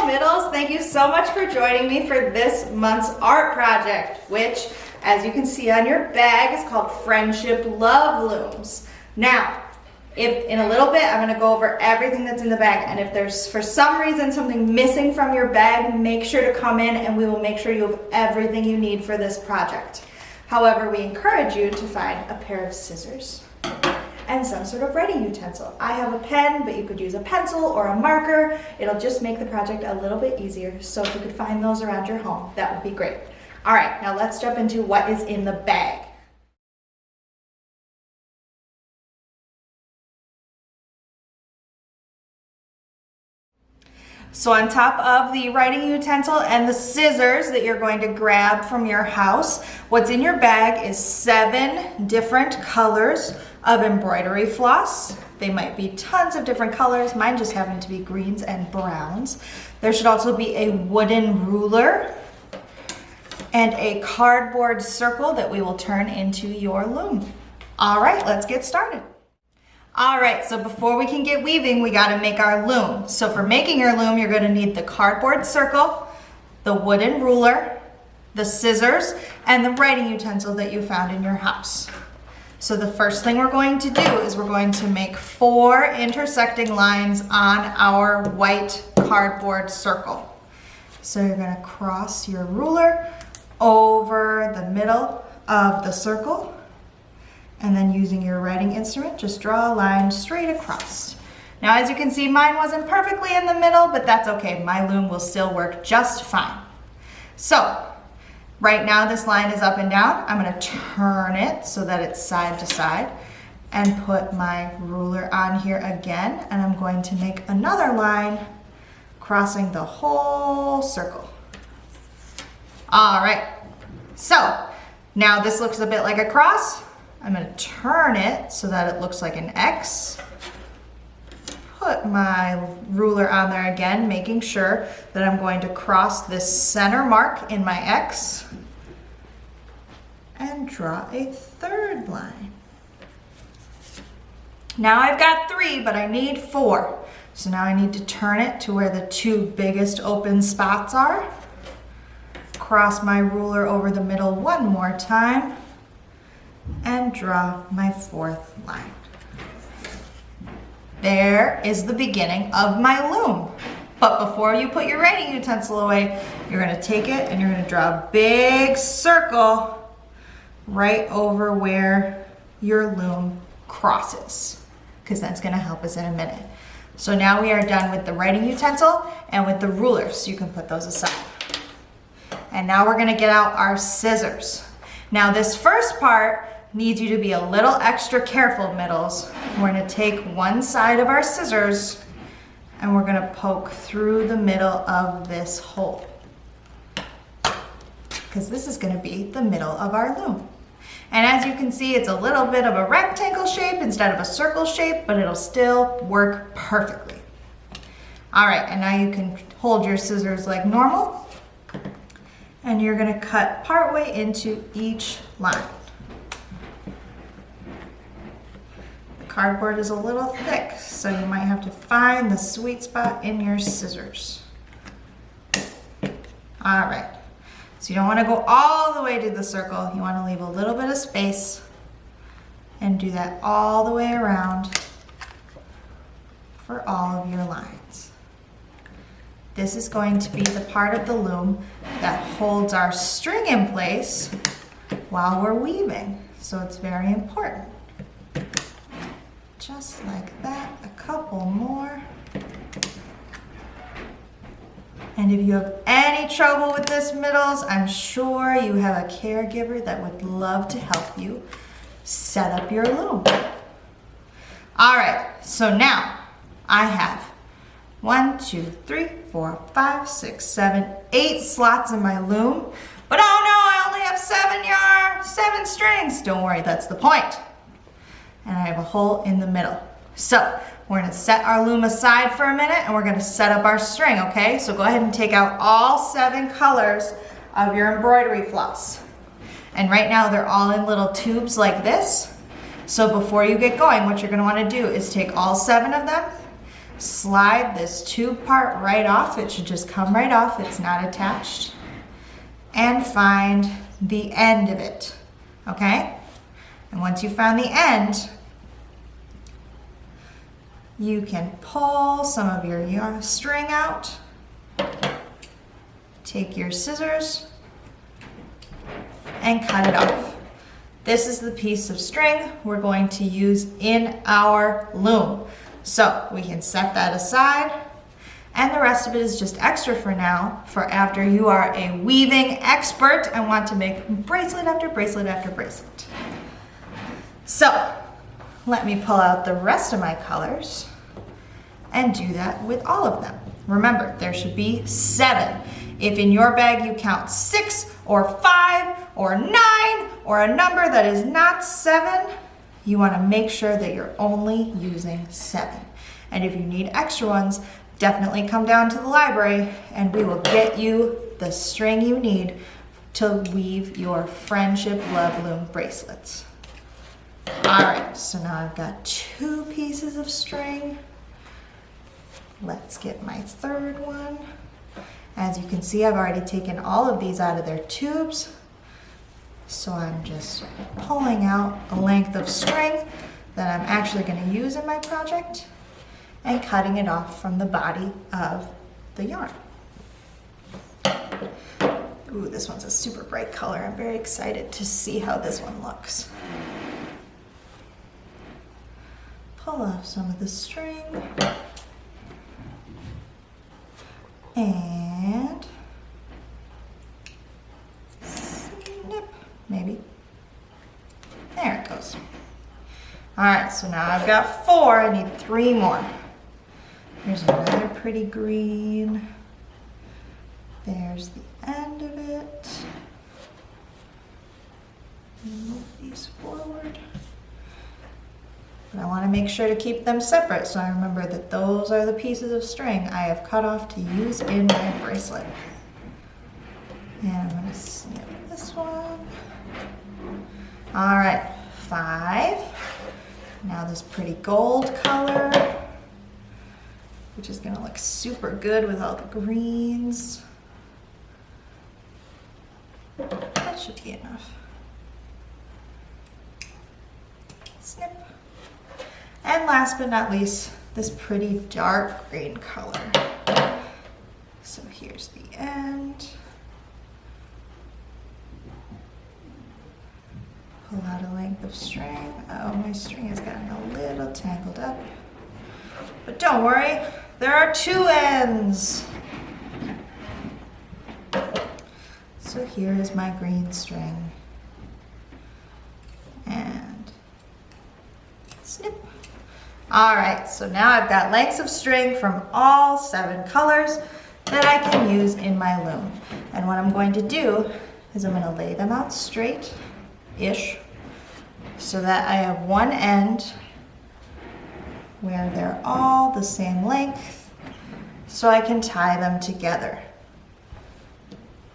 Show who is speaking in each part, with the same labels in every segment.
Speaker 1: Middles, thank you so much for joining me for this month's art project, which, as you can see on your bag, is called Friendship Love Looms. Now, if in a little bit, I'm going to go over everything that's in the bag, and if there's for some reason something missing from your bag, make sure to come in and we will make sure you have everything you need for this project. However, we encourage you to find a pair of scissors and some sort of writing utensil. I have a pen, but you could use a pencil or a marker. It'll just make the project a little bit easier. So if you could find those around your home, that would be great. All right, now let's jump into what is in the bag. So on top of the writing utensil and the scissors that you're going to grab from your house, what's in your bag is 7 different colors of embroidery floss. They might be tons of different colors. Mine just happen to be greens and browns. There should also be a wooden ruler and a cardboard circle that we will turn into your loom. All right, let's get started. All right, so before we can get weaving, we gotta make our loom. So for making your loom, you're gonna need the cardboard circle, the wooden ruler, the scissors, and the writing utensil that you found in your house. So the first thing we're going to do is we're going to make 4 intersecting lines on our white cardboard circle. So you're gonna cross your ruler over the middle of the circle, and then using your writing instrument, just draw a line straight across. Now, as you can see, mine wasn't perfectly in the middle, but that's okay. My loom will still work just fine. So, right now this line is up and down. I'm gonna turn it so that it's side to side and put my ruler on here again, and I'm going to make another line crossing the whole circle. All right, so now this looks a bit like a cross. I'm going to turn it so that it looks like an X. Put my ruler on there again, making sure that I'm going to cross this center mark in my X and draw a 3rd line. Now I've got 3, but I need 4. So now I need to turn it to where the 2 biggest open spots are. Cross my ruler over the middle one more time and draw my 4th line. There is the beginning of my loom. But before you put your writing utensil away, you're going to take it and you're going to draw a big circle right over where your loom crosses, because that's going to help us in a minute. So now we are done with the writing utensil and with the ruler, so you can put those aside. And now we're going to get out our scissors. Now this first part needs you to be a little extra careful, Middles. We're going to take one side of our scissors and we're going to poke through the middle of this hole, because this is going to be the middle of our loom. And as you can see, it's a little bit of a rectangle shape instead of a circle shape, but it'll still work perfectly. All right, and now you can hold your scissors like normal, and you're going to cut partway into each line. Cardboard is a little thick, so you might have to find the sweet spot in your scissors. All right, so you don't want to go all the way to the circle. You want to leave a little bit of space and do that all the way around for all of your lines. This is going to be the part of the loom that holds our string in place while we're weaving, so it's very important. Just like that, a couple more. And if you have any trouble with this, Middles, I'm sure you have a caregiver that would love to help you set up your loom. All right, so now I have 1, 2, 3, 4, 5, 6, 7, 8 slots in my loom. But oh no, I only have 7 yards, 7 strings. Don't worry, that's the point. And I have a hole in the middle. So we're going to set our loom aside for a minute and we're going to set up our string, okay? So go ahead and take out all 7 colors of your embroidery floss. And right now they're all in little tubes like this. So before you get going, what you're going to want to do is take all 7 of them, slide this tube part right off. It should just come right off. It's not attached. And find the end of it, okay? And once you found the end, you can pull some of your yarn string out. Take your scissors and cut it off. This is the piece of string we're going to use in our loom. So we can set that aside, and the rest of it is just extra for now, for after you are a weaving expert and want to make bracelet after bracelet after bracelet. So let me pull out the rest of my colors and do that with all of them. Remember, there should be 7. If in your bag you count 6 or 5 or 9 or a number that is not 7, you want to make sure that you're only using 7. And if you need extra ones, definitely come down to the library and we will get you the string you need to weave your Friendship Love Loom bracelets. All right, so now I've got 2 pieces of string. Let's get my third one. As you can see, I've already taken all of these out of their tubes. So I'm just pulling out a length of string that I'm actually going to use in my project and cutting it off from the body of the yarn. Ooh, this one's a super bright color. I'm very excited to see how this one looks. Pull off some of the string. And snip, maybe. There it goes. All right, so now I've got 4, I need 3 more. Here's another pretty green. There's the end of it. Move these forward. But I want to make sure to keep them separate, so I remember that those are the pieces of string I have cut off to use in my bracelet. And I'm going to snip this one. All right, 5. Now this pretty gold color, which is going to look super good with all the greens. That should be enough. Snip. And last but not least, this pretty dark green color. So here's the end. Pull out a length of string. Oh, my string has gotten a little tangled up. But don't worry, there are 2 ends. So here is my green string. And snip. All right, so now I've got lengths of string from all 7 colors that I can use in my loom. And what I'm going to do is I'm going to lay them out straight-ish so that I have one end where they're all the same length so I can tie them together.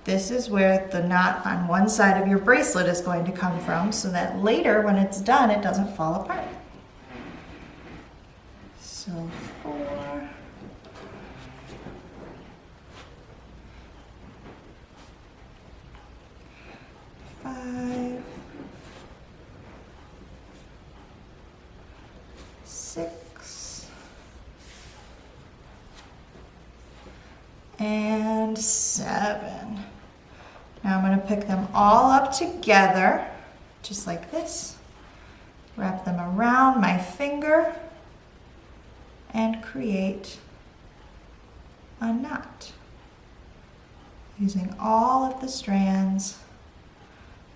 Speaker 1: This is where the knot on one side of your bracelet is going to come from so that later when it's done, it doesn't fall apart. So 4, 5, 6, and 7. Now I'm going to pick them all up together, just like this. Wrap them around my finger and create a knot using all of the strands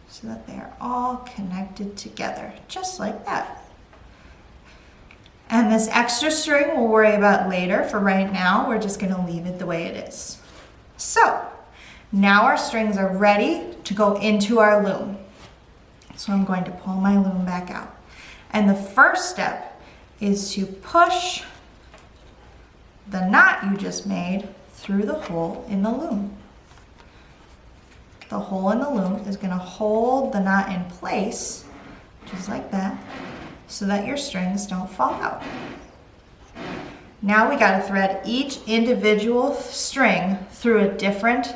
Speaker 1: so that they are all connected together, just like that. And this extra string we'll worry about later. For right now, we're just going to leave it the way it is. So now our strings are ready to go into our loom. So I'm going to pull my loom back out. And the first step is to push the knot you just made through the hole in the loom. The hole in the loom is going to hold the knot in place, just like that, so that your strings don't fall out. Now we gotta thread each individual string through a different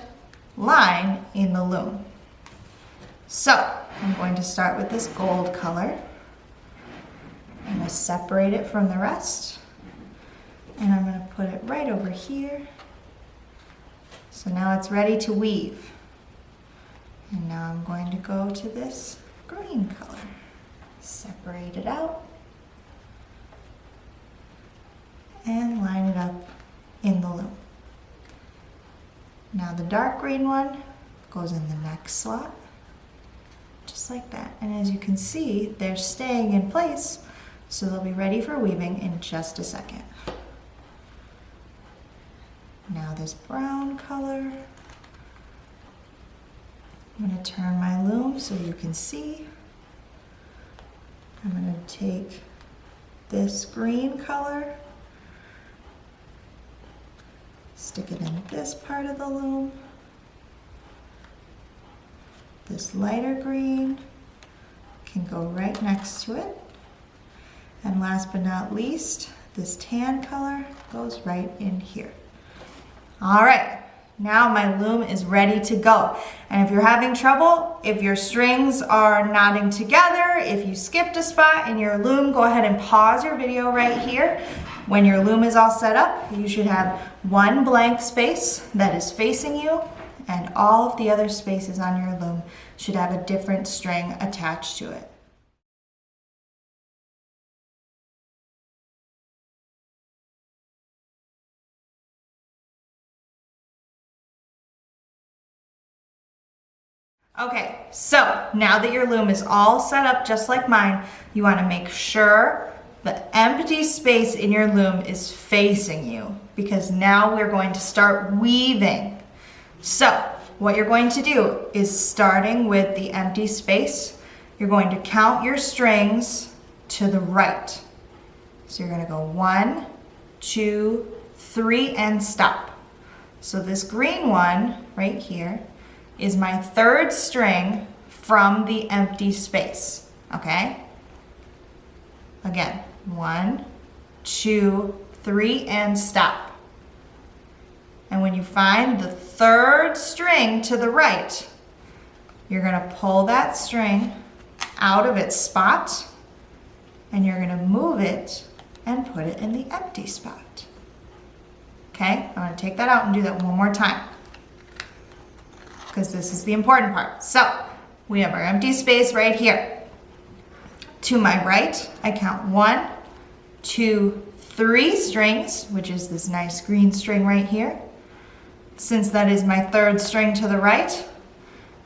Speaker 1: line in the loom. So I'm going to start with this gold color. I'm going to separate it from the rest, and I'm going to put it right over here. So now it's ready to weave. And now I'm going to go to this green color. Separate it out and line it up in the loom. Now the dark green one goes in the next slot, just like that. And as you can see, they're staying in place, so they'll be ready for weaving in just a second. Now this brown color. I'm going to turn my loom so you can see. I'm going to take this green color, stick it in this part of the loom. This lighter green can go right next to it. And last but not least, this tan color goes right in here. All right, now my loom is ready to go. And if you're having trouble, if your strings are knotting together, if you skipped a spot in your loom, go ahead and pause your video right here. When your loom is all set up, you should have one blank space that is facing you, and all of the other spaces on your loom should have a different string attached to it. Okay, so now that your loom is all set up just like mine, you want to make sure the empty space in your loom is facing you, because now we're going to start weaving. So what you're going to do is, starting with the empty space, you're going to count your strings to the right. So you're going to go 1, 2, 3, and stop. So this green one right here is my third string from the empty space, okay? Again, 1, 2, 3, and stop. And when you find the third string to the right, you're gonna pull that string out of its spot, and you're gonna move it and put it in the empty spot. Okay, I'm gonna take that out and do that one more time, because this is the important part. So we have our empty space right here. To my right, I count 1, 2, 3 strings, which is this nice green string right here. Since that is my third string to the right,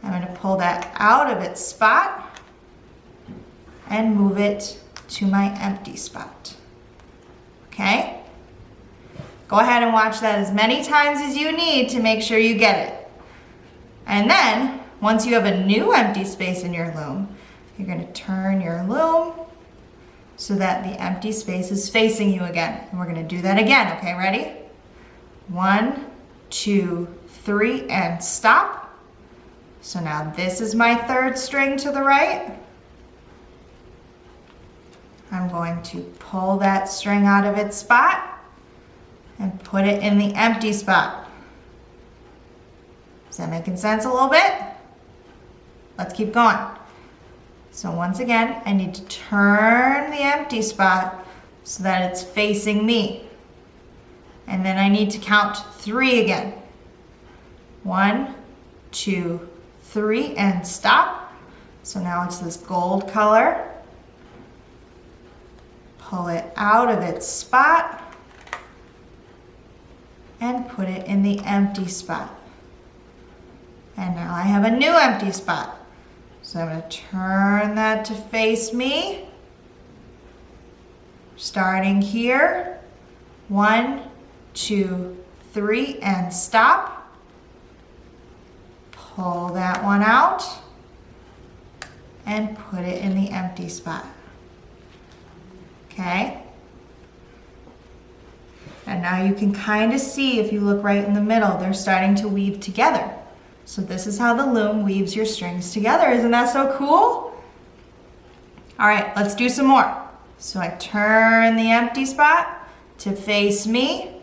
Speaker 1: I'm going to pull that out of its spot and move it to my empty spot. Okay? Go ahead and watch that as many times as you need to make sure you get it. And then, once you have a new empty space in your loom, you're going to turn your loom so that the empty space is facing you again. And we're going to do that again, okay? Ready? 1, 2, 3, and stop. So now this is my third string to the right. I'm going to pull that string out of its spot and put it in the empty spot. Is that making sense a little bit? Let's keep going. So once again, I need to turn the empty spot so that it's facing me. And then I need to count 3 again. 1, 2, 3, and stop. So now it's this gold color. Pull it out of its spot and put it in the empty spot. And now I have a new empty spot. So I'm going to turn that to face me. Starting here. 1, 2, 3, and stop. Pull that one out and put it in the empty spot. Okay? And now you can kind of see, if you look right in the middle, they're starting to weave together. So this is how the loom weaves your strings together. Isn't that so cool? All right, let's do some more. So I turn the empty spot to face me.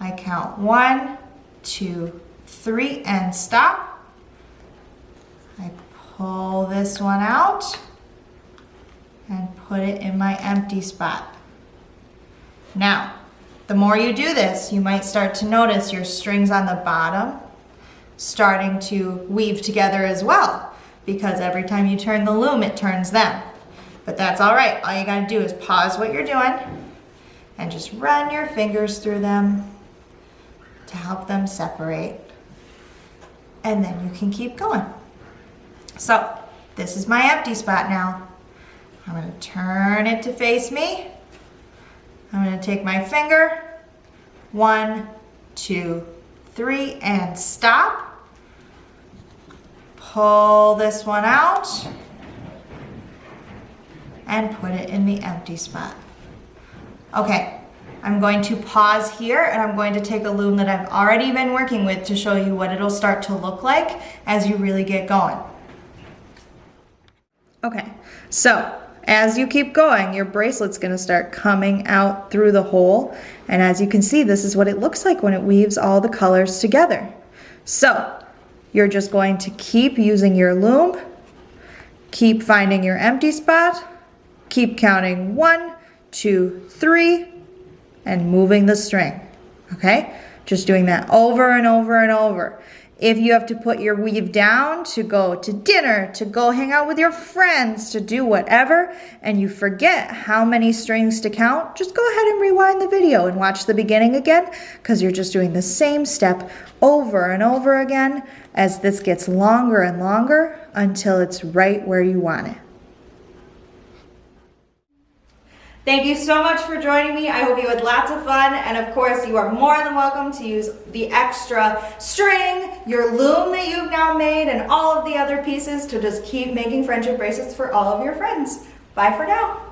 Speaker 1: I count 1, 2, 3, and stop. I pull this one out and put it in my empty spot. Now, the more you do this, you might start to notice your strings on the bottom starting to weave together as well, because every time you turn the loom, it turns them. But that's all right. All you gotta do is pause what you're doing and just run your fingers through them to help them separate. And then you can keep going. So, this is my empty spot now. I'm gonna turn it to face me. I'm gonna take my finger, 1, 2, 3, and stop. Pull this one out and put it in the empty spot. Okay, I'm going to pause here and I'm going to take a loom that I've already been working with to show you what it'll start to look like as you really get going. Okay, so as you keep going, your bracelet's gonna start coming out through the hole. And as you can see, this is what it looks like when it weaves all the colors together. So you're just going to keep using your loom, keep finding your empty spot, keep counting 1, 2, 3, and moving the string, okay? Just doing that over and over and over. If you have to put your weave down to go to dinner, to go hang out with your friends, to do whatever, and you forget how many strings to count, just go ahead and rewind the video and watch the beginning again, because you're just doing the same step over and over again as this gets longer and longer until it's right where you want it. Thank you so much for joining me. I hope you had lots of fun. And of course, you are more than welcome to use the extra string, your loom that you've now made, and all of the other pieces to just keep making friendship bracelets for all of your friends. Bye for now.